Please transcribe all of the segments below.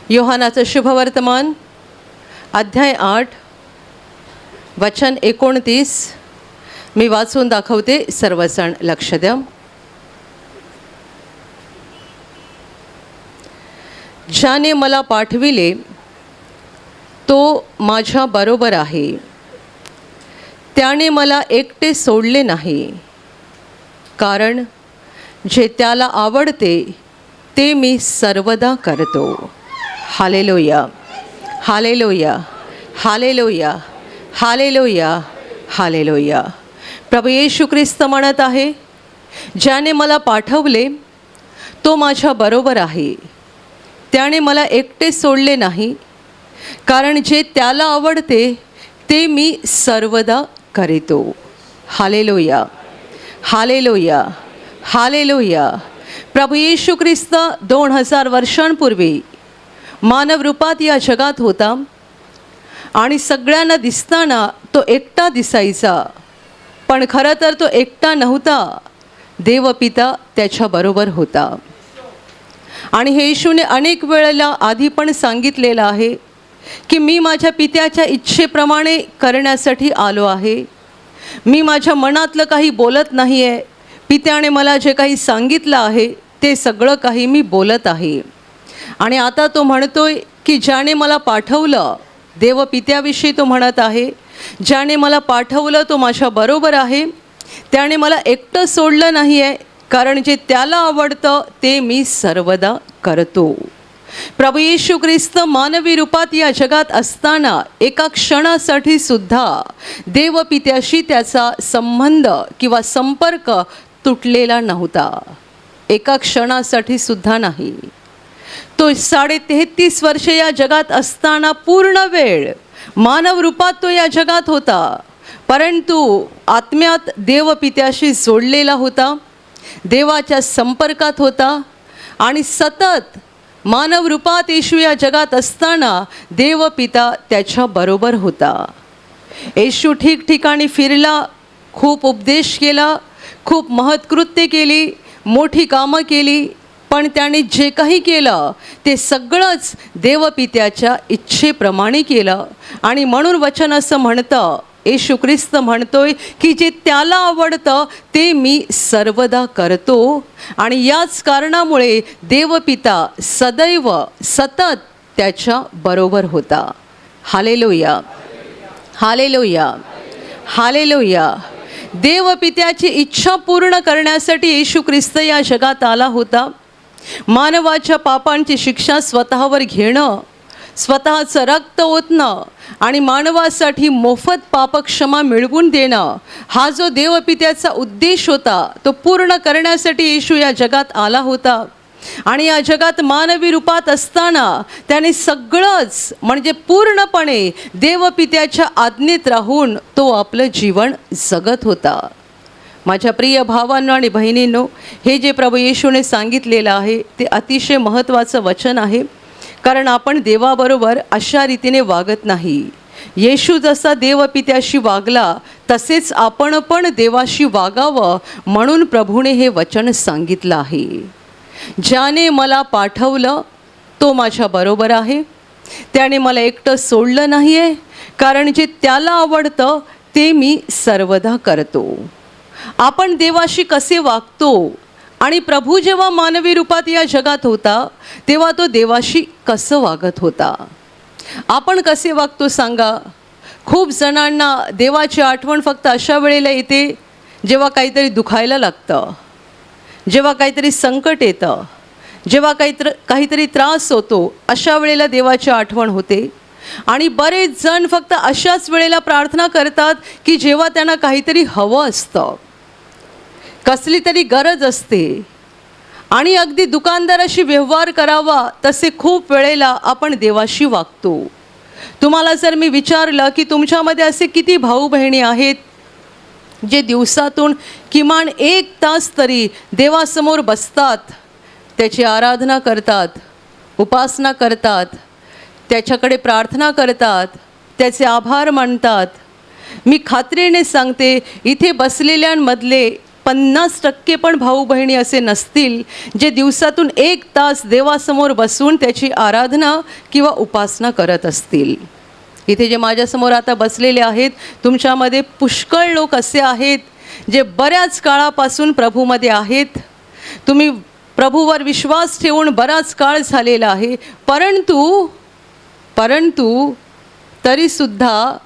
योहानाचं शुभवर्तमान अध्याय 8 वचन 29 मी वाचून दाखवते, सर्वजण लक्ष द्या. ज्याने मला पाठविले तो माझ्या बरोबर आहे. त्याने मला एकटे सोडले नाही, कारण जे त्याला आवडते ते मी सर्वदा करतो. Hallelujah, hallelujah, hallelujah, hallelujah, hallelujah. प्रभू येशू ख्रिस्त म्हणत आहे, ज्याने मला पाठवले तो माझ्या बरोबर आहे. त्याने मला एकटे सोडले नाही, कारण जे त्याला आवडते ते मी सर्वदा करीतो. Hallelujah, hallelujah, hallelujah. प्रभू येशू ख्रिस्त 2000 वर्षांपूर्वी मानव रूपात या जगात होता आणि सगळ्यांना दिसताना तो एकटा दिसायचा, पण खरं तर तो एकटा नव्हता. देवपिता त्याच्याबरोबर होता. आणि हे येशूने अनेक वेळेला आधी पण सांगितलेलं आहे की मी माझ्या पित्याच्या इच्छेप्रमाणे करण्यासाठी आलो आहे. मी माझ्या मनातलं काही बोलत नाही आहे. पित्याने मला जे काही सांगितलं आहे ते सगळं काही मी बोलत आहे. आणि आता तो म्हणतोय की ज्याने मला पाठवलं, देवपित्याविषयी तो म्हणत आहे, ज्याने मला पाठवलं तो माझ्या बरोबर आहे. त्याने मला एकटं सोडलं नाही आहे, कारण जे त्याला आवडतं ते मी सर्वदा करतो. प्रभू येशू ख्रिस्त मानवी रूपात या जगात असताना एका क्षणासाठी सुद्धा देवपित्याशी त्याचा संबंध किंवा संपर्क तुटलेला नव्हता. एका क्षणासाठी सुद्धा नाही. तो 33.5 वर्षे या जगात असताना पूर्ण वेळ मानव रूपात तो या जगात होता, परंतु आत्म्यात देवपित्याशी जोडलेला होता, देवाच्या संपर्कात होता. आणि सतत मानव रूपात येशू या जगात असताना देवपिता त्याच्याबरोबर होता. येशू ठिकठिकाणी फिरला, खूप उपदेश केला, खूप महत्कृत्ये केली, मोठी कामं केली, पण त्याने जे काही केलं ते सगळंच देवपित्याच्या इच्छेप्रमाणे केलं. आणि म्हणून वचन असं म्हणतं, येशू ख्रिस्त म्हणतोय की जे त्याला आवडतं ते मी सर्वदा करतो. आणि याच कारणामुळे देवपिता सदैव सतत त्याच्या बरोबर होता. Hallelujah, hallelujah, hallelujah. देवपित्याची इच्छा पूर्ण करण्यासाठी येशू ख्रिस्त या जगात आला होता. मानवाच्या पापांची शिक्षा स्वतःवर घेणं, स्वतःचं रक्त ओतणं आणि मानवासाठी मोफत पापक्षमा मिळवून देणं, हा जो देवपित्याचा उद्देश होता तो पूर्ण करण्यासाठी येशू या जगात आला होता. आणि या जगात मानवी रूपात असताना त्याने सगळंच म्हणजे पूर्णपणे देवपित्याच्या आज्ञेत राहून तो आपलं जीवन जगत होता. माझ्या प्रिय भावांनो आणि बहिणींनो, हे जे प्रभू येशूने सांगितलेलं आहे ते अतिशय महत्त्वाचं वचन आहे. कारण आपण देवाबरोबर अशा रीतीने वागत नाही. येशू जसा देवपित्याशी वागला तसेच आपण पण देवाशी वागावं, म्हणून प्रभूने हे वचन सांगितलं आहे. ज्याने मला पाठवलं तो माझ्या बरोबर आहे. त्याने मला एकटं सोडलं नाही आहे, कारण जे त्याला आवडतं ते मी सर्वदा करतो. आपण देवाशी कसे वागतो आणि प्रभू जेव्हा मानवी रूपात या जगात होता तेव्हा तो देवाशी कसं वागत होता, आपण कसे वागतो सांगा. खूप जणांना देवाची आठवण फक्त अशा वेळेला येते जेव्हा काहीतरी दुखायला लागतं, जेव्हा काहीतरी संकट येतं, जेव्हा काहीतरी त्रास होतो, अशा वेळेला देवाची आठवण होते. आणि बरेच जण फक्त अशाच वेळेला प्रार्थना करतात की जेव्हा त्यांना काहीतरी हवं असतं, कसली तरी गरज असते. आणि अगदी दुकानदाराशी व्यवहार करावा तसे खूप वेळेला आपण देवाशी वागतो. तुम्हाला जर मी विचारलं की तुमच्यामध्ये असे किती भाऊ बहिणी आहेत जे दिवसातून किमान 1 तास तरी देवासमोर बसतात, त्याची आराधना करतात, उपासना करतात, त्याच्याकडे प्रार्थना करतात, त्याचे आभार मानतात. मी खात्रीने सांगते, इथे बसलेल्यांमधले 50% पण भाऊ बहिणी असे नसतील जे दिवसातून 1 तास देवासमोर बसून त्याची आराधना किंवा उपासना करत असतील. इथे जे माझ्यासमोर आता बसलेले आहेत, तुमच्यामध्ये पुष्कळ लोक असे आहेत जे बऱ्याच काळापासून प्रभूमध्ये आहेत. तुम्ही प्रभूवर विश्वास ठेवून बराच काळ झालेला आहे, परंतु तरीसुद्धा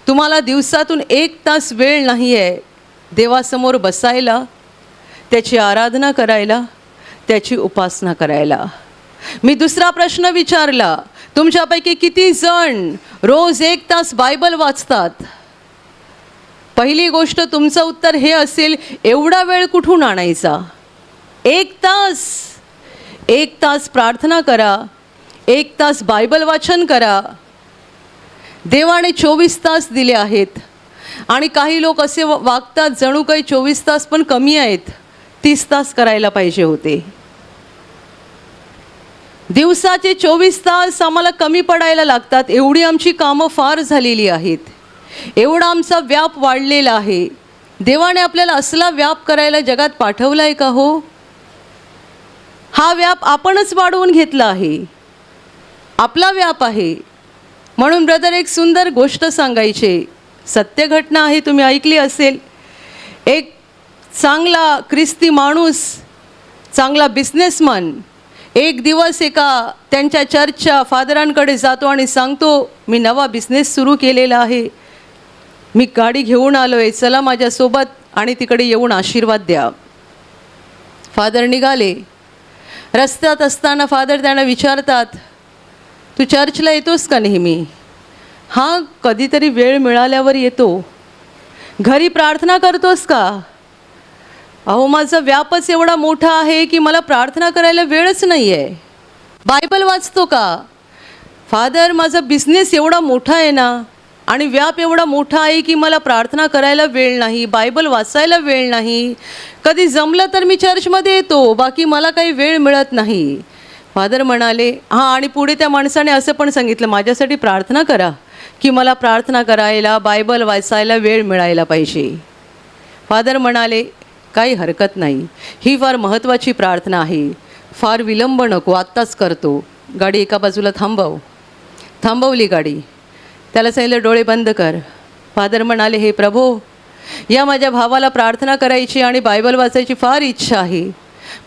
तुम्हाला दिवसातून 1 तास वेळ नाही आहे देवासमोर बसायला, त्याची आराधना करायला, त्याची उपासना करायला. मी दुसरा प्रश्न विचारला, तुमच्यापैकी किती जण रोज 1 तास बायबल वाचतात? पहिली गोष्ट तुमचं उत्तर हे असेल, एवढा वेळ कुठून आणायचा? 1 तास प्रार्थना करा, 1 तास बायबल वाचन करा. देवाने 24 तास दिले आहेत आणि काही लोक असे वागतात जणू काही 24 तास पण कमी आहेत, 30 तास करायला पाहिजे होते. दिवसाचे 24 तास आम्हाला कमी पडायला लागतात. एवढी आमची कामं फार झालेली आहेत, एवढा आमचा व्याप वाढलेला आहे. देवाने आपल्याला असला व्याप करायला जगात पाठवला आहे का हो? हा व्याप आपणच वाढवून घेतला आहे, आपला व्याप आहे. म्हणून ब्रदर, एक सुंदर गोष्ट सांगायची, सत्य घटना आहे, तुम्ही ऐकली असेल. एक चांगला ख्रिस्ती माणूस, चांगला बिझनेसमन एक दिवस एका त्यांच्या चर्चच्या फादरांकडे जातो आणि सांगतो, मी नवा बिझनेस सुरू केलेला आहे, मी गाडी घेऊन आलो आहे, चला माझ्यासोबत आणि तिकडे येऊन आशीर्वाद द्या. फादर निघाले. रस्त्यात असताना फादर त्यांना विचारतात, तू चर्चला येतोस का नेहमी? हां, कधीतरी वेळ मिळाल्यावर येतो. घरी प्रार्थना करतोस का? अहो, माझा व्यापच एवढा मोठा आहे की मला प्रार्थना करायला वेळच नाही आहे. बायबल वाचतो का? फादर, माझा बिझनेस एवढा मोठा आहे ना आणि व्याप एवढा मोठा आहे की मला प्रार्थना करायला वेळ नाही, बायबल वाचायला वेळ नाही. कधी जमलं तर मी चर्चमध्ये येतो, बाकी मला काही वेळ मिळत नाही. फादर म्हणाले, हां, आणि पुढे त्या माणसाने असं पण सांगितलं, माझ्यासाठी प्रार्थना करा की मला प्रार्थना करायला, बायबल वाचायला वेळ मिळायला पाहिजे. फादर म्हणाले, काही हरकत नाही, ही फार महत्त्वाची प्रार्थना आहे, फार विलंब नको, आत्ताच करतो. गाडी एका बाजूला थांबवली गाडी. त्याला सांगितलं, डोळे बंद कर. फादर म्हणाले, हे प्रभो, या माझ्या भावाला प्रार्थना करायची आणि बायबल वाचायची फार इच्छा आहे,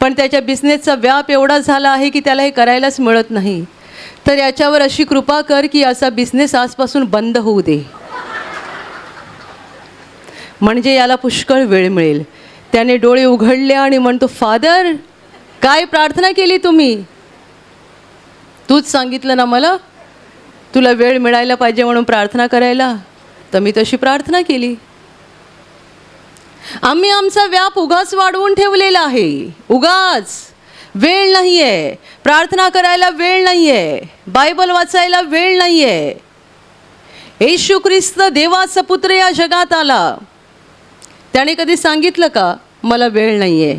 पण त्याच्या बिझनेसचा व्याप एवढा झाला आहे की त्याला हे करायलाच मिळत नाही. तर याच्यावर अशी कृपा कर की असा बिझनेस आजपासून बंद होऊ दे, म्हणजे याला पुष्कळ वेळ मिळेल. त्याने डोळे उघडले आणि म्हणतो, फादर, काय प्रार्थना केली तुम्ही? तूच सांगितलं ना मला तुला वेळ मिळायला पाहिजे म्हणून प्रार्थना करायला, तर मी तशी प्रार्थना केली. आम्ही आमचा व्याप उगाच वाढवून ठेवलेला आहे. उगाच वेळ नाही आहे, प्रार्थना करायला वेळ नाही आहे, बायबल वाचायला वेळ नाही आहे. येशू ख्रिस्त देवाचा पुत्र या जगात आला, त्याने कधी सांगितलं का मला वेळ नाही आहे?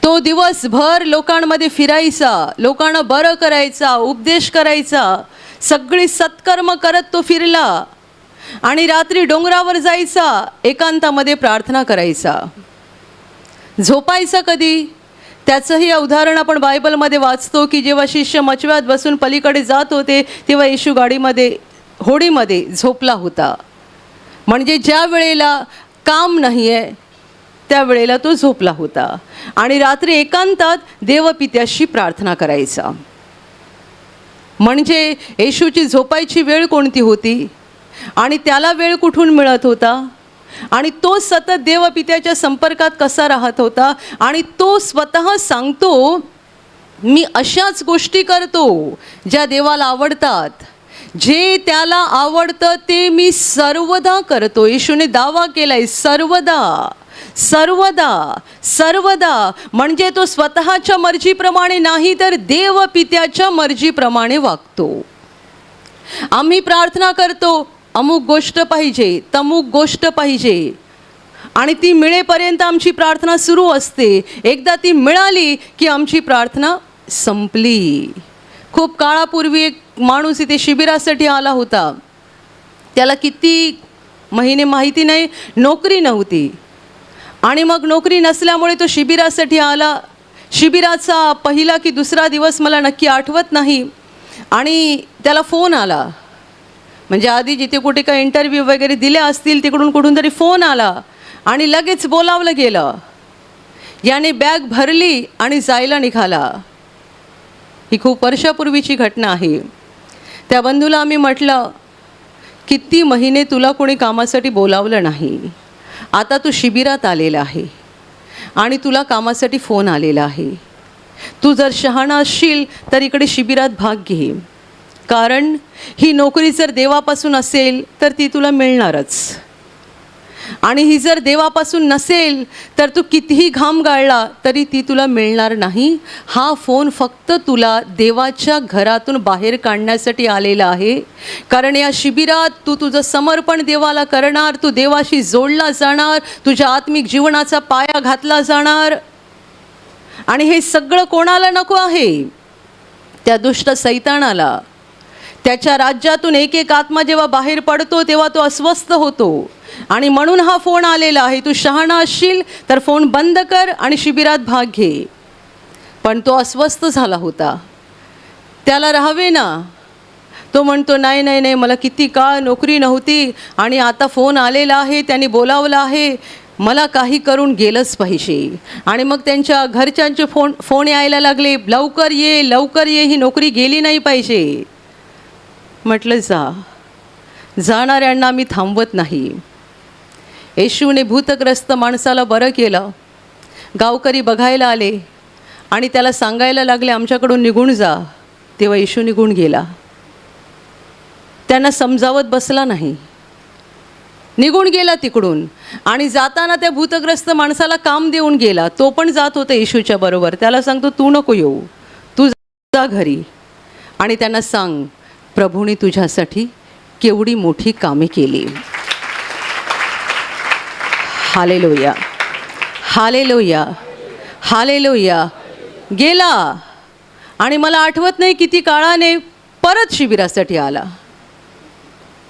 तो दिवसभर लोकांमध्ये फिरायचा, लोकांना बरं करायचा, उपदेश करायचा, सगळी सत्कर्म करत तो फिरला आणि रात्री डोंगरावर जायचा, एकांतामध्ये प्रार्थना करायचा. झोपायचा कधी? त्याचंही उदाहरण आपण बायबलमध्ये वाचतो की जेव्हा शिष्य मचव्यात बसून पलीकडे जात होते तेव्हा येशू होडीमध्ये झोपला होता. म्हणजे ज्या वेळेला काम नाही आहे त्यावेळेला तो झोपला होता आणि रात्री एकांतात देवपित्याशी प्रार्थना करायचा. म्हणजे येशूची झोपायची वेळ कोणती होती आणि त्याला वेळ कुठून मिळत होता आणि तो सतत देवपित्याच्या संपर्कात कसा राहत होता. आणि तो स्वतः सांगतो, मी अशाच गोष्टी करतो ज्या देवाला आवडतात, जे त्याला आवडतं ते मी सर्वदा करतो. येशूने दावा केलाय, सर्वदा सर्वदा सर्वदा. म्हणजे तो स्वतःच्या मर्जीप्रमाणे नाही तर देवपित्याच्या मर्जीप्रमाणे वागतो. आम्ही प्रार्थना करतो, अमुक गोष्ट पाहिजे, तमुक गोष्ट पाहिजे, आणि ती मिळेपर्यंत आमची प्रार्थना सुरू असते. एकदा ती मिळाली की आमची प्रार्थना संपली. खूप काळापूर्वी एक माणूस इथे शिबिरासाठी आला होता. त्याला किती महिने माहिती नाही, नोकरी नव्हती. आणि मग नोकरी नसल्यामुळे तो शिबिरासाठी आला. शिबिराचा पहिला की दुसरा दिवस मला नक्की आठवत नाही. आणि त्याला फोन आला, म्हणजे आधी जिथे कुठे काही इंटरव्ह्यू वगैरे दिले असतील तिकडून कुठून तरी फोन आला आणि लगेच बोलावलं गेलं. याने बॅग भरली आणि जायला निघाला. ही खूप वर्षापूर्वीची घटना आहे. त्या बंधूला आम्ही म्हटलं, किती महिने तुला कोणी कामासाठी बोलावलं नाही, आता तू शिबिरात आलेला आहे आणि तुला कामासाठी फोन आलेला आहे. तू जर शहाणा असशील तर इकडे शिबिरात भाग घे, कारण ही नोकरी जर देवापासून असेल तर ती तुला मिळणारच, आणि ही जर देवापासून नसेल तर तू कितीही घाम गाळला तरी ती तुला मिळणार नाही. हा फोन फक्त तुला देवाच्या घरातून बाहेर काढण्यासाठी आलेला आहे, कारण या शिबिरात तू तुझं समर्पण देवाला करणार, तू देवाशी जोडला जाणार, तुझ्या आत्मिक जीवनाचा पाया घातला जाणार. आणि हे सगळं कोणाला नको आहे? त्या दुष्ट सैतानाला. त्याच्या राज्यातून एक एक आत्मा जेव्हा बाहेर पडतो तेव्हा तो अस्वस्थ होतो, आणि म्हणून हा फोन आलेला आहे. तू शहाणा असशील तर फोन बंद कर आणि शिबिरात भाग घे. पण तो अस्वस्थ झाला होता, त्याला राहावे ना. तो म्हणतो, नाही नाही नाही, मला किती काळ नोकरी नव्हती आणि आता फोन आलेला आहे, त्यांनी बोलावलं आहे, मला काही करून गेलंच पाहिजे. आणि मग त्यांच्या घरच्यांचे फोन यायला लागले, लवकर ये लवकर ये, ही नोकरी गेली नाही पाहिजे. म्हटलं, जाणाऱ्यांना मी थांबवत नाही. येशूने भूतग्रस्त माणसाला बरं केलं. गावकरी बघायला आले आणि त्याला सांगायला लागले, आमच्याकडून निघून जा. तेव्हा येशू निघून गेला. त्यांना समजावत बसला नाही, निघून गेला तिकडून. आणि जाताना त्या भूतग्रस्त माणसाला काम देऊन गेला. तो पण जात होता येशूच्या बरोबर. त्याला सांगतो, तू नको येऊ, तू जा घरी आणि त्यांना सांग, प्रभूने तुझ्यासाठी केवढी मोठी कामे केली. Hallelujah, hallelujah, hallelujah. गेला आणि मला आठवत नाही किती काळाने परत शिबिरासाठी आला.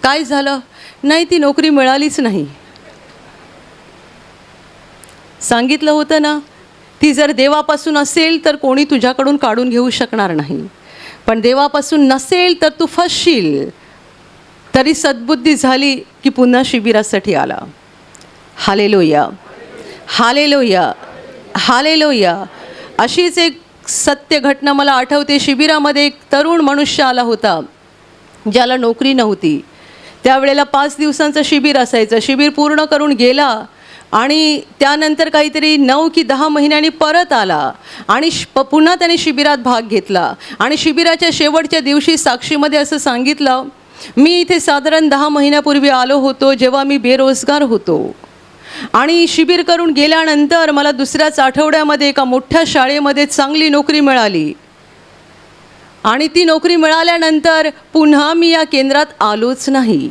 काय झालं? नाही, ती नोकरी मिळालीच नाही. सांगितलं होतं ना, ती जर देवापासून असेल तर कोणी तुझ्याकडून काढून घेऊ शकणार नाही, पण देवापासून नसेल तर तू फसशील. तरी सद्बुद्धी झाली की पुन्हा शिबिरासाठी आला. Hallelujah, hallelujah, hallelujah. अशीच एक सत्य घटना मला आठवते. शिबिरामध्ये एक तरुण मनुष्य आला होता ज्याला नोकरी नव्हती. त्यावेळेला 5 दिवसांचं शिबिर असायचं. शिबिर पूर्ण करून गेला आणि त्यानंतर काहीतरी 9 की 10 महिन्यांनी परत आला आणि पुन्हा त्याने शिबिरात भाग घेतला. आणि शिबिराच्या शेवटच्या दिवशी साक्षीमध्ये असं सांगितलं, मी इथे साधारण 10 महिन्यापूर्वी आलो होतो जेव्हा मी बेरोजगार होतो, आणि शिबिर करून गेल्यानंतर मला दुसऱ्याच आठवड्यामध्ये एका मोठ्या शाळेमध्ये चांगली नोकरी मिळाली. आणि ती नोकरी मिळाल्यानंतर पुन्हा मी या केंद्रात आलोच नाही.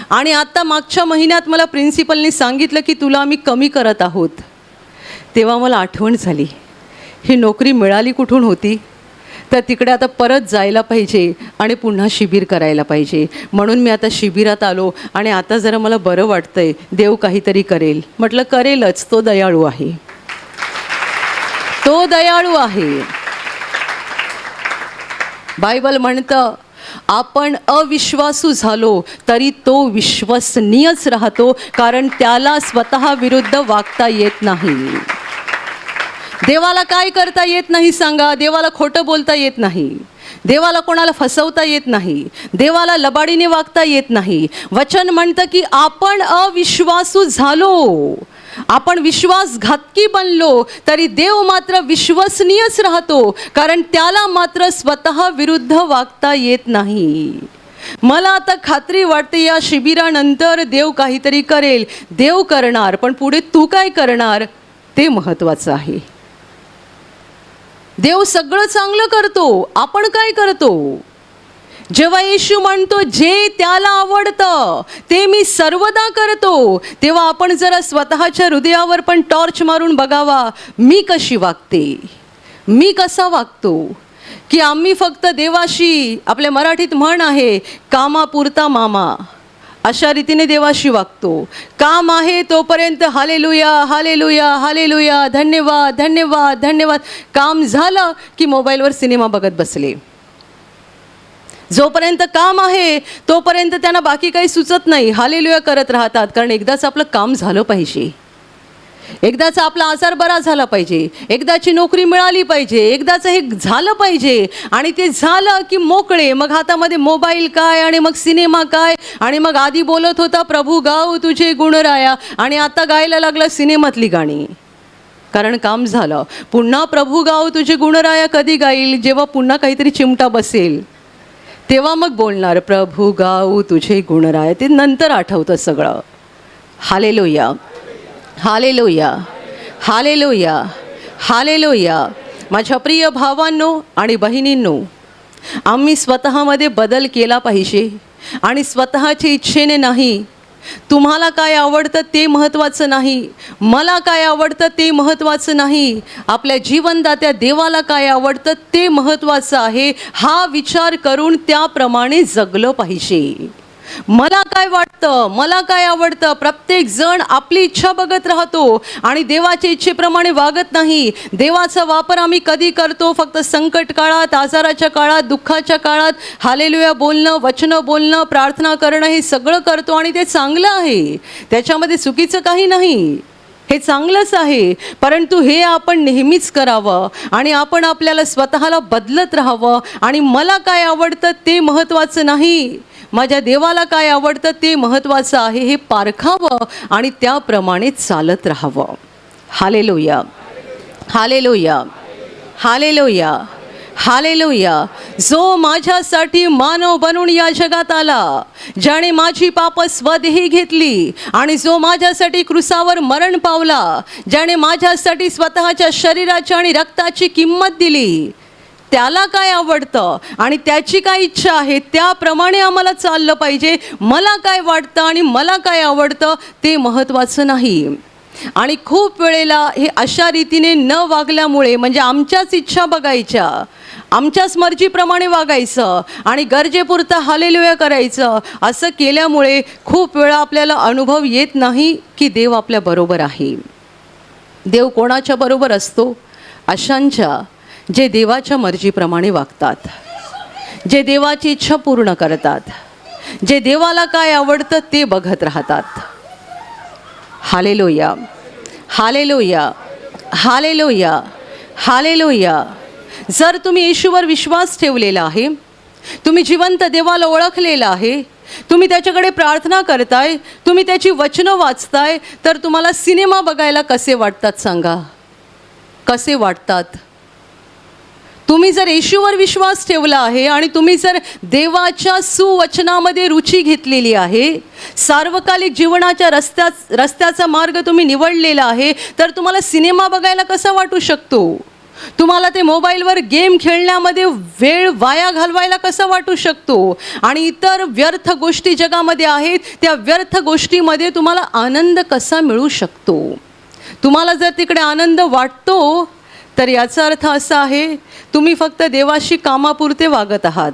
आणि आत्ता मागच्या महिन्यात मला प्रिन्सिपलनी सांगितलं की तुला आम्ही कमी करत आहोत. तेव्हा मला आठवण झाली, ही नोकरी मिळाली कुठून होती, तर तिकडे आता परत जायला पाहिजे आणि पुन्हा शिबिर करायला पाहिजे. म्हणून मी आता शिबिरात आलो आणि आता जरा मला बरं वाटतंय, देव काहीतरी करेल. म्हटलं, करेलच, तो दयाळू आहे, तो दयाळू आहे. बायबल म्हणतं, आपण अविश्वासू झालो तरी तो विश्वसनीयच राहतो, कारण त्याला स्वतः विरुद्ध वागता येत नाही. देवाला काय करता येत नाही सांगा? देवाला खोटं बोलता येत नाही, देवाला कोणाला फसवता येत नाही, देवाला लबाडीने वागता येत नाही. वचन म्हणतं की आपण अविश्वासू झालो, आपण विश्वासघातकी बनलो तरी देव मात्र विश्वसनीयच राहतो, कारण त्याला मात्र स्वतः विरुद्ध वागता येत नाही. मला आता खात्री वाटते या शिबिरानंतर देव काहीतरी करेल. देव करणार, पण पुढे तू काय करणार ते महत्त्वाचं आहे. देव सगळं चांगलं करतो, आपण काय करतो? जेव्हा येशू म्हणतो जे त्याला आवडतं ते मी सर्वदा करतो, तेव्हा आपण जरा स्वतःच्या हृदयावर पण टॉर्च मारून बघावा, मी कशी वागते, मी कसा वागतो. की आम्ही फक्त देवाशी, आपल्या मराठीत म्हण आहे, कामापुरता मामा, अशा रीतीने देवाशी वागतो. काम आहे तोपर्यंत हालेलुया हालेलुया हालेलुया, धन्यवाद धन्यवाद धन्यवाद. काम झालं की मोबाईलवर सिनेमा बघत बसले. जोपर्यंत काम आहे तोपर्यंत त्यांना बाकी काही सुचत नाही, हालेलुया करत राहतात. कारण एकदाच आपलं काम झालं पाहिजे, एकदाचा आपला आजार बरा झाला पाहिजे, एकदाची नोकरी मिळाली पाहिजे, एकदाचं हे झालं पाहिजे. आणि ते झालं की मोकळे. मग हातामध्ये मोबाईल काय आणि मग सिनेमा काय. आणि मग आधी बोलत होता प्रभू गाऊ तुझे गुणराया, आणि आता गायला लागला सिनेमातली गाणी. कारण काम झालं. पुन्हा प्रभू गाऊ तुझे गुणराया कधी गाईल? जेव्हा पुन्हा काहीतरी चिमटा बसेल तेव्हा मग बोलणार प्रभू गाऊ तुझे गुणराया. ते नंतर आठवतं सगळं. Hallelujah hallelujah hallelujah hallelujah. माझ्या प्रिय भावांनो आणि बहिणींनो, आम्ही स्वतःमध्ये बदल केला पाहिजे. आणि स्वतःच्या इच्छेने नाही. तुम्हाला काय आवडतं ते महत्त्वाचं नाही, मला काय आवडतं ते महत्त्वाचं नाही, आपल्या जीवनदात्या देवाला काय आवडतं ते महत्त्वाचं आहे. हा विचार करून त्याप्रमाणे जगलं पाहिजे. मला काय वाटतं, मला काय आवडतं, प्रत्येक जण आपली इच्छा बघत राहतो आणि देवाच्या इच्छेप्रमाणे वागत नाही. देवाचा वापर आम्ही कधी करतो? फक्त संकट काळात, आजाराच्या काळात, दुःखाच्या काळात. हालेलुया बोलणं, वचनं बोलणं, प्रार्थना करणं हे सगळं करतो आणि ते चांगलं आहे, त्याच्यामध्ये चुकीचं काही नाही, हे चांगलंच आहे. परंतु हे आपण नेहमीच करावं आणि आपण आपल्याला स्वतःला बदलत राहावं. आणि मला काय आवडतं ते महत्त्वाचं नाही, माझ्या देवाला काय आवडतं ते महत्त्वाचं आहे, हे पारखावं आणि त्याप्रमाणे चालत राहावं. Hallelujah hallelujah hallelujah hallelujah. जो माझ्यासाठी मानव बनून या जगात आला, ज्याने माझी पाप स्वदेही घेतली आणि जो माझ्यासाठी क्रूसावर मरण पावला, ज्याने माझ्यासाठी स्वतःच्या शरीराची आणि रक्ताची किंमत दिली, त्याला काय आवडतं आणि त्याची काय इच्छा आहे त्याप्रमाणे आम्हाला चाललं पाहिजे. मला काय वाटतं आणि मला काय आवडतं ते महत्त्वाचं नाही. आणि खूप वेळेला हे अशा रीतीने न वागल्यामुळे, म्हणजे आमच्याच इच्छा बघायच्या, आमच्याच मर्जीप्रमाणे वागायचं आणि गरजेपुरतं हालेलुया करायचं, असं केल्यामुळे खूप वेळा आपल्याला अनुभव येत नाही की देव आपल्या बरोबर आहे. देव कोणाच्या बरोबर असतो? अशांच्या जे देवाच्या मर्जीप्रमाणे वागतात, जे देवाची इच्छा पूर्ण करतात, जे देवाला काय आवडतं ते बघत राहतात. Hallelujah hallelujah hallelujah hallelujah. जर तुम्ही येशूवर विश्वास ठेवलेला आहे, तुम्ही जिवंत देवाला ओळखलेलं आहे, तुम्ही त्याच्याकडे प्रार्थना करताय, तुम्ही त्याची वचनं वाचताय, तर तुम्हाला सिनेमा बघायला कसे वाटतात सांगा? कसे वाटतात? तुम्ही जर येशूवर विश्वास ठेवला आहे आणि तुम्ही जर देवाच्या सुवचनामध्ये रुची घेतलेली आहे, सार्वकालिक जीवनाच्या रस्त्याचा मार्ग तुम्ही निवडलेला आहे, तर तुम्हाला सिनेमा बघायला कसा वाटू शकतो? तुम्हाला ते मोबाईलवर गेम खेळण्यामध्ये वेळ वाया घालवायला कसा वाटू शकतो? आणि इतर व्यर्थ गोष्टी जगामध्ये आहेत, त्या व्यर्थ गोष्टीमध्ये तुम्हाला आनंद कसा मिळू शकतो? तुम्हाला जर तिकडे आनंद वाटतो तर याचा अर्थ असा आहे, तुम्ही फक्त देवाशी कामापुरते वागत आहात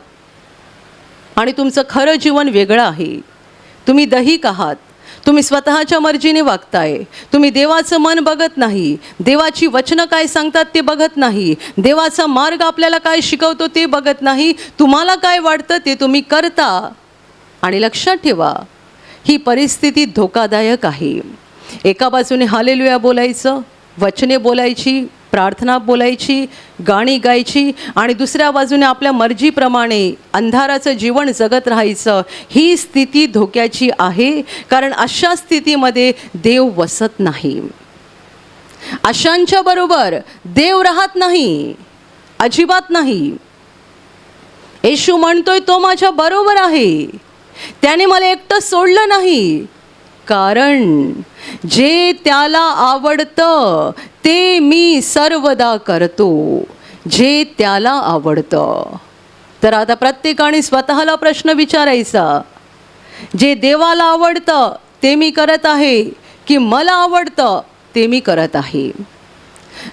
आणि तुमचं खरं जीवन वेगळं आहे. तुम्ही दहीक आहात, तुम्ही स्वतःच्या मर्जीने वागताय, तुम्ही देवाचं मन बघत नाही, देवाची वचनं काय सांगतात ते बघत नाही, देवाचा मार्ग आपल्याला काय शिकवतो ते बघत नाही, तुम्हाला काय वाटतं ते तुम्ही करता. आणि लक्षात ठेवा, ही परिस्थिती धोकादायक आहे. एका बाजूने हालेलुया बोलायचं, वचने बोलायची, प्रार्थना बोलायची, गाणी गायची, आणि दुसऱ्या बाजूने आपल्या मर्जीप्रमाणे अंधाराचं जीवन जगत राहायचं. ही स्थिती धोक्याची आहे, कारण अशा स्थितीमध्ये देव वसत नाही. अशांच्या बरोबर देव राहत नाही, अजिबात नाही. येशू म्हणतोय तो माझ्या बरोबर आहे, त्याने मला एकटं सोडलं नाही. कारण जे त्याला आवडतं ते मी सर्वदा करतो, जे त्याला आवडतं. तर आता प्रत्येकाने स्वतःला प्रश्न विचारायचा, जे देवाला आवडतं ते मी करत आहे की मला आवडतं ते मी करत आहे?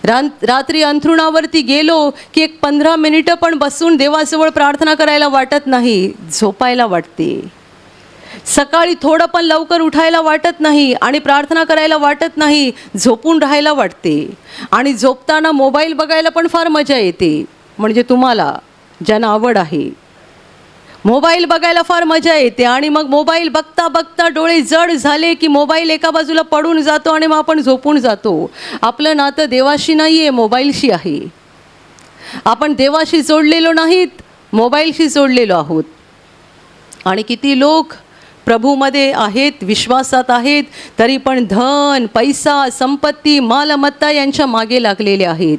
रात्री अंथरुणावरती गेलो की 15 मिनिटं पण बसून देवाजवळ प्रार्थना करायला वाटत नाही, झोपायला वाटते. सकाळी थोडं पण लवकर उठायला वाटत नाही आणि प्रार्थना करायला वाटत नाही, झोपून राहायला वाटते. आणि झोपताना मोबाईल बघायला पण फार मजा येते. म्हणजे तुम्हाला ज्यांना आवड आहे मोबाईल बघायला फार मजा येते. आणि मग मोबाईल बघता बघता डोळे जड झाले की मोबाईल एका बाजूला पडून जातो आणि मग आपण झोपून जातो. आपलं नातं देवाशी नाही आहे, मोबाईलशी आहे. आपण देवाशी जोडलेलो नाहीत, मोबाईलशी जोडलेलो आहोत. आणि किती लोक प्रभूमध्ये आहेत, विश्वासात आहेत, तरी पण धन, पैसा, संपत्ती, मालमत्ता यांच्या मागे लागलेले आहेत.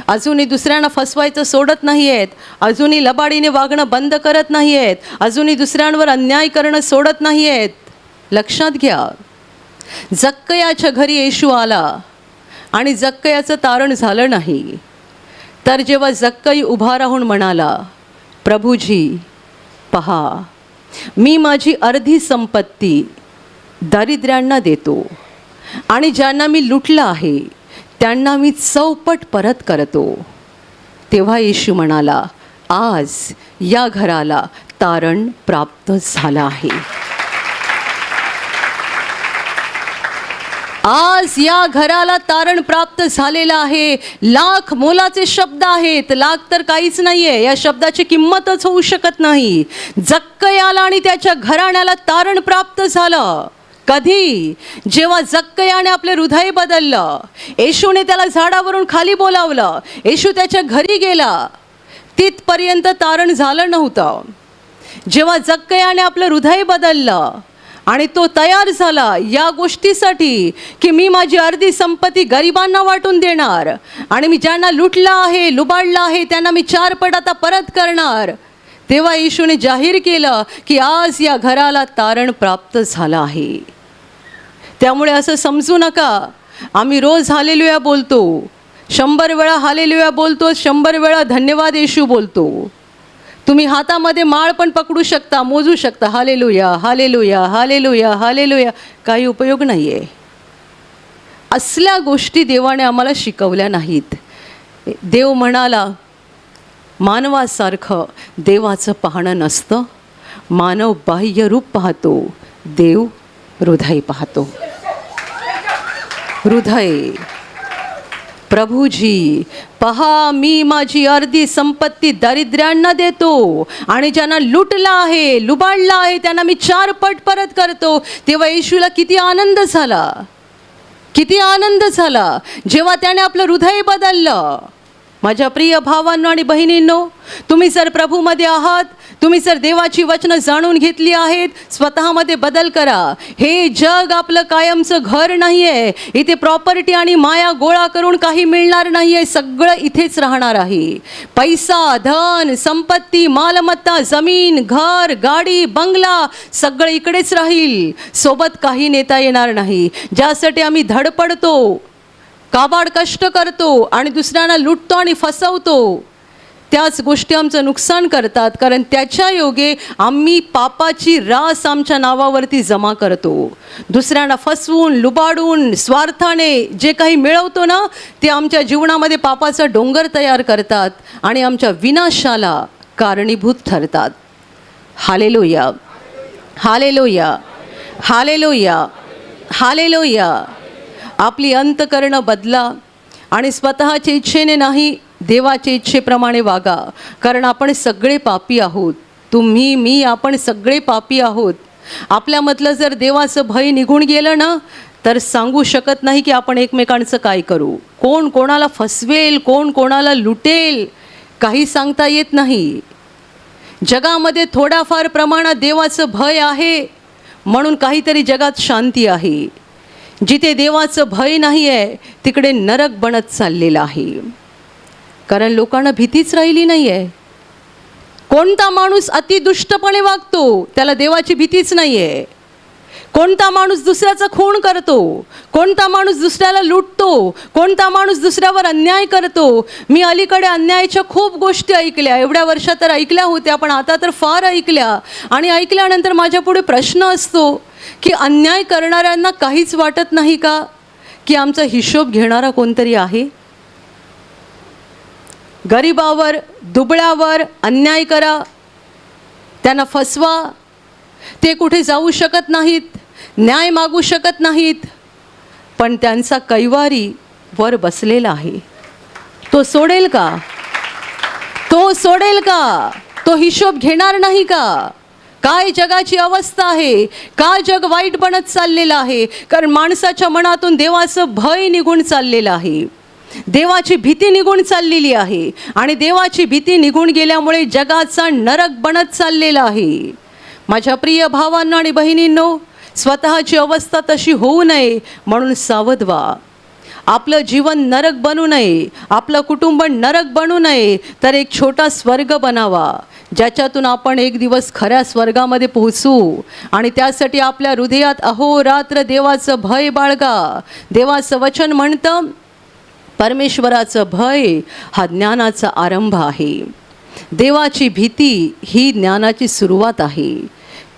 अजूनही दुसऱ्यांना फसवायचं सोडत नाही आहेत, अजूनही लबाडीने वागणं बंद करत नाही आहेत, अजूनही दुसऱ्यांवर अन्याय करणं सोडत नाही आहेत. लक्षात घ्या, जक्कयाच्या घरी येशू आला आणि जक्कयाचं तारण झालं नाही. तर जेव्हा जक्कई उभा राहून म्हणाला, प्रभूजी पहा, मी माझी अर्धी संपत्ती दारिद्र्यांना देतो आणि ज्यांना मी लुटलं आहे त्यांना मी चौपट परत करतो. तेव्हा येशू म्हणाला, आज या घराला तारण प्राप्त झालं आहे. आज या घराला तारण प्राप्त झालेलं आहे. लाख मोलाचे शब्द आहेत, लाख तर काहीच नाही आहे, या शब्दाची किंमतच होऊ शकत नाही. जक्कयाला आणि त्याच्या घराण्याला तारण प्राप्त झालं. कधी? जेव्हा जक्कयाने आपले हृदय बदललं. येशूने त्याला झाडावरून खाली बोलावलं, येशू त्याच्या घरी गेला. तिथपर्यंत तारण झालं नव्हतं. जेव्हा जक्कयाने आपलं हृदय बदललं आणि तो तयार झाला या गोष्टीसाठी की मी माझी अर्धी संपत्ती गरिबांना वाटून देणार आणि मी ज्यांना लुटलं आहे, लुबाडलं आहे, त्यांना मी 4 पट आता परत करणार, तेव्हा येशूने जाहीर केलं की आज या घराला तारण प्राप्त झालं आहे. त्यामुळे असं समजू नका आम्ही रोज हालेलुया बोलतो, 100 वेळा हालेलुया बोलतो, 100 वेळा धन्यवाद येशू बोलतो. तुम्ही हातामध्ये माळ पण पकडू शकता, मोजू शकता, हालेलुया हालेलुया हालेलुया हालेलुया, काही उपयोग नाही आहे. असल्या गोष्टी देवाने आम्हाला शिकवल्या नाहीत. देव म्हणाला, मानवासारखं देवाचं पाहणं नसतं. मानव बाह्य रूप पाहतो, देव हृदय पाहतो. हृदय. प्रभूजी पहा, मी माझी अर्धी संपत्ती दारिद्र्यांना देतो आणि ज्यांना लुटलं आहे, लुबाडलं आहे, त्यांना मी 4 पट परत करतो. तेव्हा येशूला किती आनंद झाला, किती आनंद झाला जेव्हा त्याने आपलं हृदय बदललं. माझ्या प्रिय भावांनो आणि बहिणींनो, तुम्ही जर प्रभूमध्ये आहात, तुम्ही जर देवाची वचनं जाणून घेतली आहेत, स्वतःमध्ये बदल करा. हे जग आपलं कायमचं घर नाही आहे. इथे प्रॉपर्टी आणि माया गोळा करून काही मिळणार नाही आहे. सगळं इथेच राहणार आहे. पैसा, धन, संपत्ती, मालमत्ता, जमीन, घर, गाडी, बंगला सगळं इकडेच राहील. सोबत काही नेता येणार नाही. ज्यासाठी आम्ही धडपडतो, काबाड कष्ट करतो आणि दुसऱ्यांना लुटतो आणि फसवतो, त्याच गोष्टी आमचं नुकसान करतात. कारण त्याच्या योगे आम्ही पापाची रास आमच्या नावावरती जमा करतो. दुसऱ्यांना फसवून, लुबाडून, स्वार्थाने जे काही मिळवतो ना, ते आमच्या जीवनामध्ये पापाचा डोंगर तयार करतात आणि आमच्या विनाशाला कारणीभूत ठरतात. Hallelujah hallelujah hallelujah hallelujah. आपली अंतकरणं बदला आणि स्वतःच्या इच्छेने नाही, देवाच्या इच्छेप्रमाणे वागा. कारण आपण सगळे पापी आहोत. तुम्ही, मी, आपण सगळे पापी आहोत. आपल्यामधलं जर देवाचं भय निघून गेलं ना, तर सांगू शकत नाही की आपण एकमेकांचं काय करू. कोण कोणाला फसवेल, कोण कोणाला लुटेल, काही सांगता येत नाही. जगामध्ये थोड्याफार प्रमाणात देवाचं भय आहे म्हणून काहीतरी जगात शांती आहे. जिथे देवाचं भय नाही आहे तिकडे नरक बनत चाललेलं आहे. कारण लोकांना भीतीच राहिली नाही आहे. कोणता माणूस अतिदुष्टपणे वागतो त्याला देवाची भीतीच नाही आहे. कोणता माणूस दुसऱ्याचा खून करतो, कोणता माणूस दुसऱ्याला लुटतो, कोणता माणूस दुसऱ्यावर अन्याय करतो. मी अलीकडे अन्यायाच्या खूप गोष्टी ऐकल्या. एवढ्या वर्षात तर ऐकल्या होत्या, पण आता तर फार ऐकल्या. आणि ऐकल्यानंतर माझ्यापुढे प्रश्न असतो की अन्याय करणाऱ्यांना काहीच वाटत नाही का की आमचा हिशोब घेणारा कोणतरी आहे. गरिबावर, दुबळ्यावर अन्याय करा, त्यांना फसवा, ते कुठे जाऊ शकत नाहीत, न्याय मागू शकत नाहीत, पण त्यांचा कैवारी वर बसलेला आहे. तो सोडेल का? तो सोडेल का? तो हिशोब घेणार नाही का? काय जगाची अवस्था आहे, का जग वाईट बनत चाललेलं आहे? कारण माणसाच्या मनातून देवाचं भय निघून चाललेलं आहे, देवाची भीती निघून चाललेली आहे, आणि देवाची भीती निघून गेल्यामुळे जगाचा नरक बनत चाललेला आहे. माझ्या प्रिय भावांनो आणि बहिणींनो, स्वतःची अवस्था तशी होऊ नये म्हणून सावध व्हा. आपलं जीवन नरक बनू नये, आपलं कुटुंब नरक बनू नये, तर एक छोटा स्वर्ग बनावा, ज्याच्यातून आपण एक दिवस खऱ्या स्वर्गामध्ये पोहोचू. आणि त्यासाठी आपल्या हृदयात अहोरात्र देवाचं भय बाळगा. देवाचं वचन म्हणतं, परमेश्वराचं भय हा ज्ञानाचा आरंभ आहे. देवाची भीती ही ज्ञानाची सुरुवात आहे.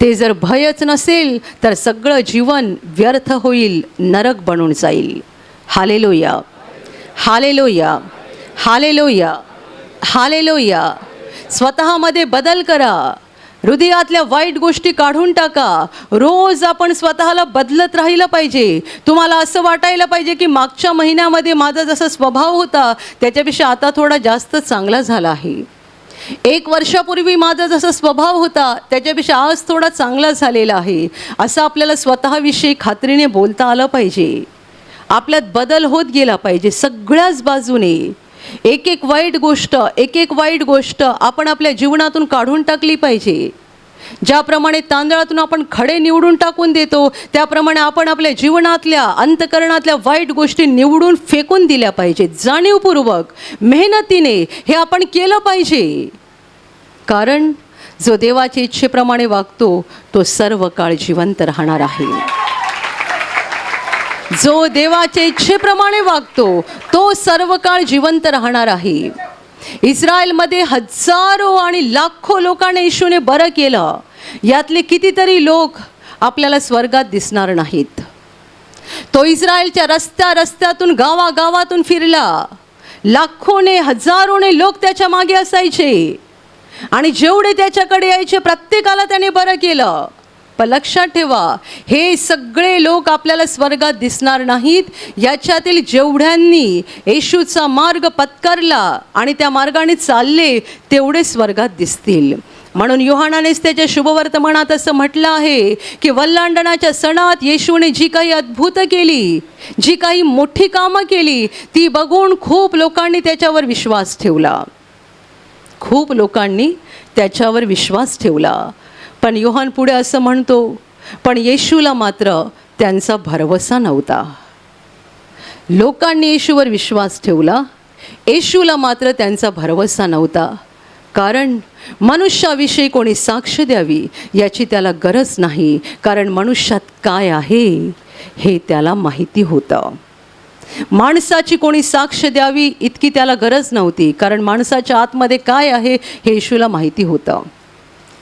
ते जर भयच नसेल तर सगळं जीवन व्यर्थ होईल, नरक बनून जाईल. Hallelujah, hallelujah, hallelujah, hallelujah. स्वतःमध्ये बदल करा, हृदयातल्या वाईट गोष्टी काढून टाका. रोज आपण स्वतःला बदलत राहिलं पाहिजे. तुम्हाला असं वाटायला पाहिजे की मागच्या महिन्यामध्ये माझा जसा स्वभाव होता त्याच्यापेक्षा आता थोडा जास्त चांगला झाला आहे. 1 वर्षापूर्वी माझा जसा स्वभाव होता त्याच्यापेक्षा आज थोडा चांगला झालेला आहे, असं आपल्याला स्वतःविषयी खात्रीने बोलता आलं पाहिजे. आपल्यात बदल होत गेला पाहिजे सगळ्याच बाजूने. एक एक वाईट गोष्ट आपण आपल्या जीवनातून काढून टाकली पाहिजे. ज्याप्रमाणे तांदळातून आपण खडे निवडून टाकून देतो, त्याप्रमाणे आपण आपल्या जीवनातल्या अंतकरणातल्या वाईट गोष्टी निवडून फेकून दिल्या पाहिजेत. जाणीवपूर्वक मेहनतीने हे आपण केलं पाहिजे. कारण जो देवाच्या इच्छेप्रमाणे वागतो तो सर्व काळ जिवंत राहणार आहे. जो देवाच्या इच्छेप्रमाणे वागतो तो सर्व काळ जिवंत राहणार आहे. इस्रायलमध्ये हजारो आणि लाखो लोकांना येशूने बरं केलं. यातले कितीतरी लोक आपल्याला स्वर्गात दिसणार नाहीत. तो इस्रायलच्या रस्त्यातून गावागावातून फिरला. लाखोने हजारोने लोक त्याच्या मागे असायचे, आणि जेवढे त्याच्याकडे यायचे प्रत्येकाला त्याने बरं केलं. पण लक्षात ठेवा, हे सगळे लोक आपल्याला स्वर्गात दिसणार नाहीत. याच्यातील जेवढ्यांनी येशूचा मार्ग पत्करला आणि त्या मार्गाने चालले तेवढे स्वर्गात दिसतील. म्हणून योहानानेच त्याच्या शुभवर्तमानात असं म्हटलं आहे की वल्लांडणाच्या सणात येशूने जी काही अद्भुत केली, जी काही मोठी कामं केली, ती बघून खूप लोकांनी त्याच्यावर विश्वास ठेवला. खूप लोकांनी त्याच्यावर विश्वास ठेवला. पण योहान पुढे असं म्हणतो, पण येशूला मात्र त्यांचा भरवसा नव्हता. लोकांनी येशूवर विश्वास ठेवला, येशूला मात्र त्यांचा भरवसा नव्हता. कारण मनुष्याविषयी कोणी साक्ष द्यावी याची त्याला गरज नाही, कारण मनुष्यात काय आहे हे त्याला माहिती होतं. माणसाची कोणी साक्ष द्यावी इतकी त्याला गरज नव्हती, कारण माणसाच्या आतमध्ये काय आहे हे येशूला माहिती होतं.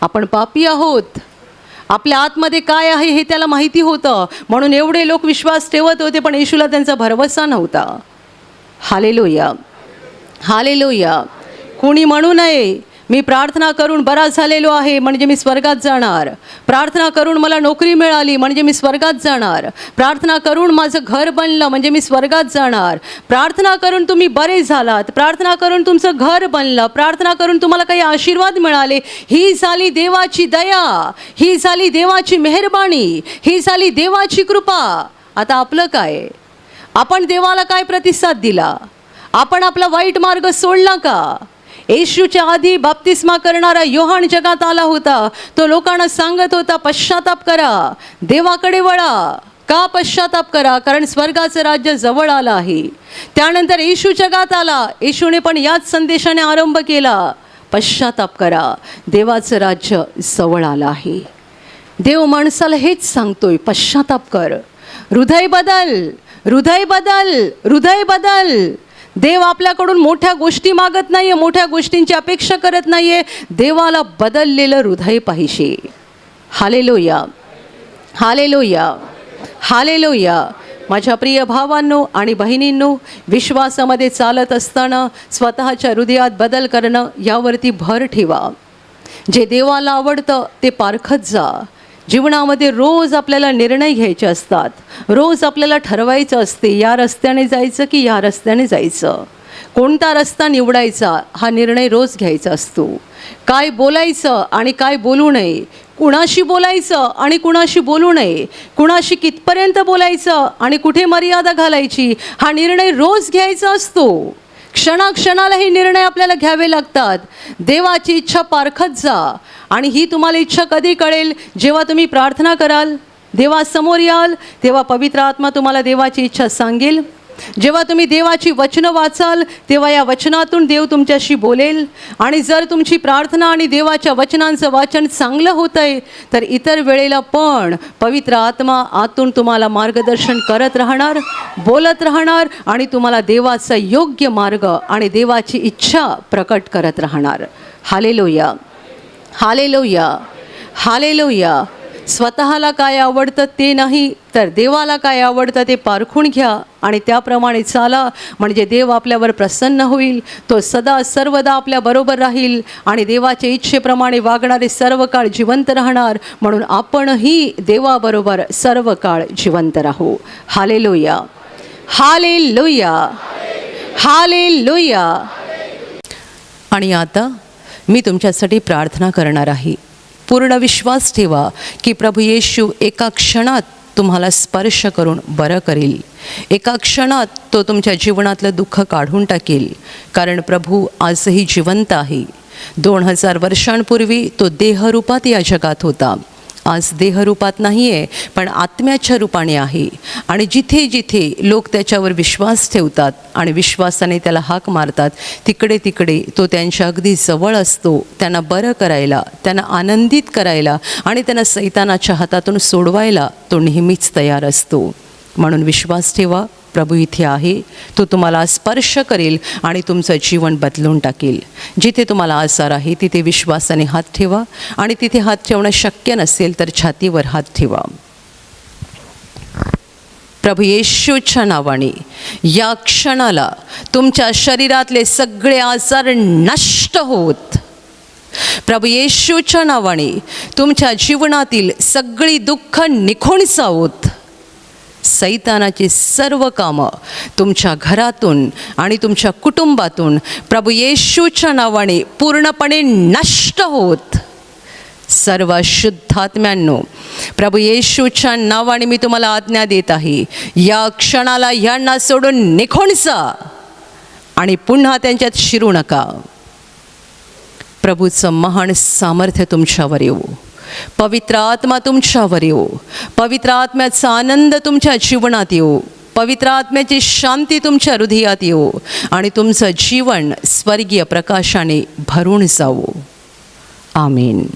आपण पापी आहोत, आपल्या आतमध्ये काय आहे हे त्याला माहिती होतं. म्हणून एवढे लोक विश्वास ठेवत होते, पण येशूला त्यांचा भरवसा नव्हता. Hallelujah, hallelujah. कोणी म्हणू नये मी प्रार्थना करून बरा झालेलो आहे म्हणजे मी स्वर्गात जाणार, प्रार्थना करून मला नोकरी मिळाली म्हणजे मी स्वर्गात जाणार, प्रार्थना करून माझं घर बनलं म्हणजे मी स्वर्गात जाणार, प्रार्थना करून तुम्ही बरे झालात, प्रार्थना करून तुमचं घर बनलं, प्रार्थना करून तुम्हाला काही आशीर्वाद मिळाले, ही झाली देवाची दया, ही झाली देवाची मेहरबानी, ही झाली देवाची कृपा. आता आपलं काय? आपण देवाला काय प्रतिसाद दिला? आपण आपला वाईट मार्ग सोडला का? येशूच्या आधी बाप्तिस्मा करणारा योहान जगात आला होता. तो लोकांना सांगत होता, पश्चाताप करा, देवाकडे वळा. का पश्चाताप करा? कारण स्वर्गाचं राज्य जवळ आलं आहे. त्यानंतर येशू जगात आला. येशूने पण याच संदेशाने आरंभ केला, पश्चाताप करा, देवाचं राज्य जवळ आलं आहे. देव माणसाला हेच सांगतोय, पश्चाताप कर, हृदय बदल, हृदय बदल, हृदय बदल. देव आपल्याकडून मोठ्या गोष्टी मागत नाही आहे, मोठ्या गोष्टींची अपेक्षा करत नाही आहे. देवाला बदललेलं हृदय पाहिजे. Hallelujah, hallelujah, hallelujah. माझ्या प्रिय भावांनो आणि बहिणींनो, विश्वासामध्ये चालत असताना स्वतःच्या हृदयात बदल करणं यावरती भर ठेवा. जे देवाला आवडतं ते पारखत जा, जीवनामध्ये रोज आपल्याला निर्णय घ्यायचे असतात. रोज आपल्याला ठरवायचं असते, या रस्त्याने जायचं की या रस्त्याने जायचं. कोणता रस्ता निवडायचा हा निर्णय रोज घ्यायचा असतो. काय बोलायचं आणि काय बोलू नये, कुणाशी बोलायचं आणि कुणाशी बोलू नये, कुणाशी कितपर्यंत बोलायचं आणि कुठे मर्यादा घालायची, हा निर्णय रोज घ्यायचा असतो. क्षणाक्षणाला हे निर्णय आपल्याला घ्यावे लागतात. देवाची इच्छा पारखत जा. आणि ही तुम्हाला इच्छा कधी कळेल? जेव्हा तुम्ही प्रार्थना कराल, देवासमोर याल, तेव्हा पवित्र आत्मा तुम्हाला देवाची इच्छा सांगेल. जेव्हा तुम्ही देवाची वचनं वाचाल, तेव्हा या वचनातून देव तुमच्याशी बोलेल. आणि जर तुमची प्रार्थना आणि देवाच्या वचनांचं वाचन चांगलं होतं आहे, तर इतर वेळेला पण पवित्र आत्मा आतून तुम्हाला मार्गदर्शन करत राहणार, बोलत राहणार आणि तुम्हाला देवाचा योग्य मार्ग आणि देवाची इच्छा प्रकट करत राहणार. Hallelujah, hallelujah, hallelujah. स्वतःला काय आवडतं ते नाही, तर देवाला काय आवडतं ते पारखून घ्या आणि त्याप्रमाणे चाला. म्हणजे देव आपल्यावर प्रसन्न होईल. तो सदा सर्वदा आपल्याबरोबर राहील आणि देवाच्या इच्छेप्रमाणे वागणारे सर्व काळ जिवंत राहणार. म्हणून आपणही देवाबरोबर सर्व काळ जिवंत राहू. Hallelujah, hallelujah, hallelujah. आणि आता मी तुमच्यासाठी प्रार्थना करणार आहे. पूर्ण विश्वास ठेवा की प्रभू येशू एका क्षणात तुम्हाला स्पर्श करून बरं करेल. एका क्षणात तो तुमच्या जीवनातलं दुःख काढून टाकेल. कारण प्रभू आजही जिवंत आहे. 2000 वर्षांपूर्वी तो देहरूपात या जगात होता. आज देहरूपात नाही आहे, पण आत्म्याच्या रूपाने आहे. आणि जिथे जिथे लोक त्याच्यावर विश्वास ठेवतात आणि विश्वासाने त्याला हाक मारतात, तिकडे तिकडे तो त्यांच्या अगदी जवळ असतो. त्यांना बरं करायला, त्यांना आनंदित करायला आणि त्यांना सैतानाच्या हातातून सोडवायला तो नेहमीच तयार असतो. म्हणून विश्वास ठेवा, प्रभू इथे आहे. तो तुम्हाला स्पर्श करेल आणि तुमचं जीवन बदलून टाकेल. जिथे तुम्हाला आजार आहे तिथे विश्वासाने हात ठेवा आणि तिथे हात ठेवणं शक्य नसेल तर छातीवर हात ठेवा. प्रभू येशूच्या नावाने या क्षणाला तुमच्या शरीरातले सगळे आजार नष्ट होत, प्रभू येशूच्या नावाने तुमच्या जीवनातील सगळी दुःख निघून जावोत. सैतानाची सर्व कामं तुमच्या घरातून आणि तुमच्या कुटुंबातून प्रभू येशूच्या नावाने पूर्णपणे नष्ट होत. सर्व शुद्धात्म्यांनो, प्रभू येशूच्या नावाने मी तुम्हाला आज्ञा देत आहे, या क्षणाला यांना सोडून निघून जा आणि पुन्हा त्यांच्यात शिरू नका. प्रभूचं महान सामर्थ्य तुमच्यावर येऊ. पवित्र आत्मा तुमच्यावर येऊ. पवित्र आत्म्याचा आनंद तुमच्या जीवनात येऊ. पवित्र आत्म्याची शांती तुमच्या हृदयात येऊ आणि तुमचं जीवन स्वर्गीय प्रकाशाने भरून जावो. आमीन.